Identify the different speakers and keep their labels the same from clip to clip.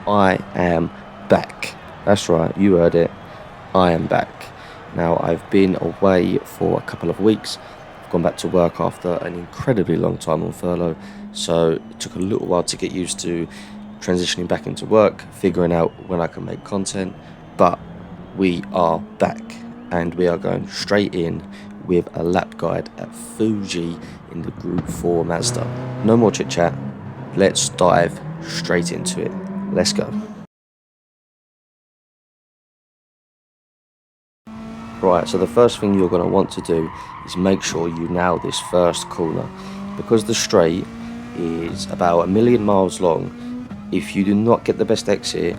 Speaker 1: I am back. That's right, you heard it. I am back. Now, I've been away for a couple of weeks. I've gone back to work after an incredibly long time on furlough, so it took a little while to get used to transitioning back into work, figuring out when I can make content, but we are back and we are going straight in with a lap guide at Fuji in the Gr.4 Mazda. No more chit chat, let's dive straight into it. Let's go. Right, so the first thing you're going to want to do is make sure you nail this first corner. Because the straight is about 1,000,000 miles long, if you do not get the best exit,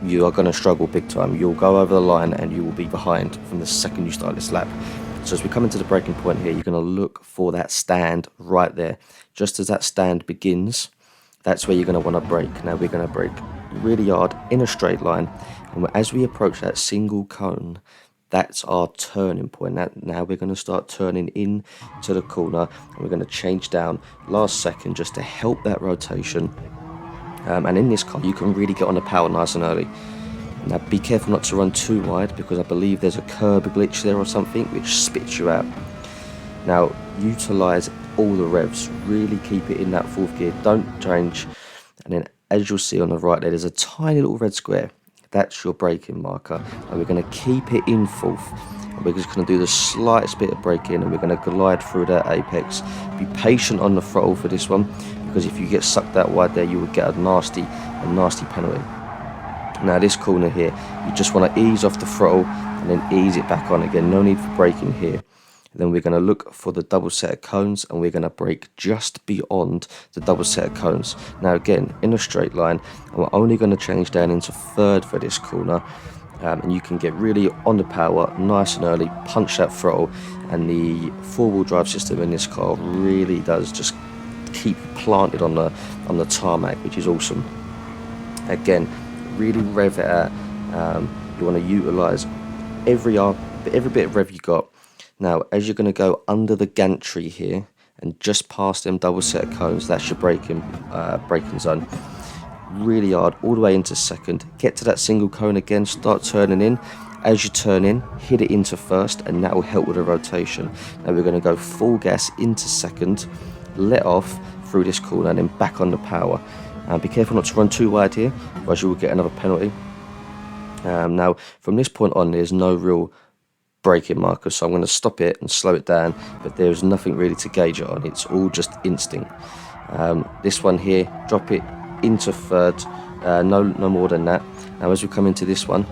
Speaker 1: you are going to struggle big time. You'll go over the line and you will be behind from the second you start this lap. So as we come into the braking point here, you're going to look for that stand right there. Just as that stand begins, that's where you're going to want to brake. Now we're going to brake really hard in a straight line, and as we approach that single cone, that's our turning point. Now we're going to start turning in to the corner, and we're going to change down last second just to help that rotation. And in this car, you can really get on the power nice and early. Now be careful not to run too wide, because I believe there's a curb glitch there or something which spits you out. Now utilize all the revs, really keep it in that fourth gear, don't change. And then as you'll see on the right there's a tiny little red square. That's your braking marker, and we're going to keep it in fourth, and we're just going to do the slightest bit of braking, and we're going to glide through that apex. Be patient on the throttle for this one, because if you get sucked that wide there, you will get a nasty penalty. Now this corner here, you just want to ease off the throttle and then ease it back on again. No need for braking here. And then we're going to look for the double set of cones, and we're going to brake just beyond the double set of cones. Now again, in a straight line, and we're only going to change down into third for this corner. And you can get really on the power nice and early, punch that throttle, and the four-wheel drive system in this car really does just keep planted on the tarmac, which is awesome. Again, really rev it out. You want to utilize every bit of rev you got. Now as you're going to go under the gantry here and just past them double set of cones, that's your braking zone. Really hard all the way into second, get to that single cone again, start turning in. As you turn in, hit it into first, and that will help with the rotation. Now we're going to go full gas into second, let off through this corner, and then back on the power. Be careful not to run too wide here, otherwise you will get another penalty. Now from this point on, there's no real braking marker, so I'm going to stop it and slow it down, but there's nothing really to gauge it on. It's all just instinct. This one here, drop it into third, no more than that. Now as we come into this one,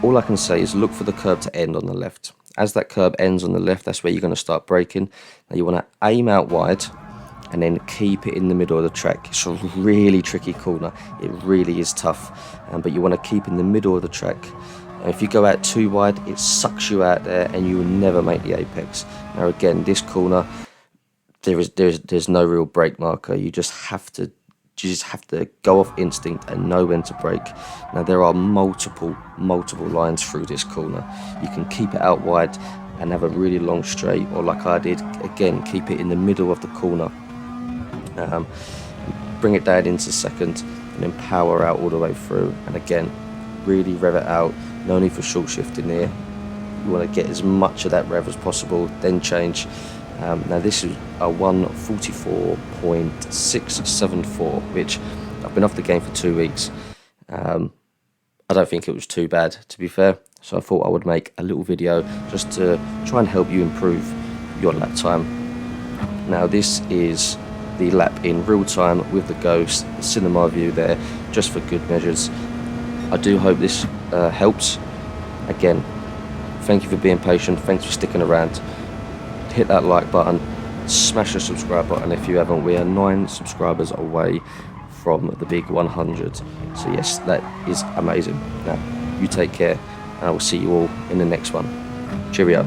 Speaker 1: all I can say is look for the curb to end on the left. As that curb ends on the left, that's where you're going to start braking. Now you want to aim out wide and then keep it in the middle of the track. It's a really tricky corner, it really is tough, but you want to keep in the middle of the track. If you go out too wide, it sucks you out there and you will never make the apex. Now again, this corner, there's no real brake marker. You just have to go off instinct and know when to brake. Now there are multiple lines through this corner. You can keep it out wide and have a really long straight, or like I did, again, keep it in the middle of the corner. Bring it down into second and then power out all the way through, and again really rev it out. No need for short shifting here. You want to get as much of that rev as possible, then change. Now this is a 144.674, which I've been off the game for 2 weeks. I don't think it was too bad, to be fair, so I thought I would make a little video just to try and help you improve your lap time. Now this is the lap in real time with the Ghost cinema view there, just for good measures. I do hope this helps. Again, thank you for being patient, thanks for sticking around. Hit that like button, smash the subscribe button if you haven't. We are 9 subscribers away from the big 100, so yes, that is amazing. Now you take care, and I will see you all in the next one. Cheerio.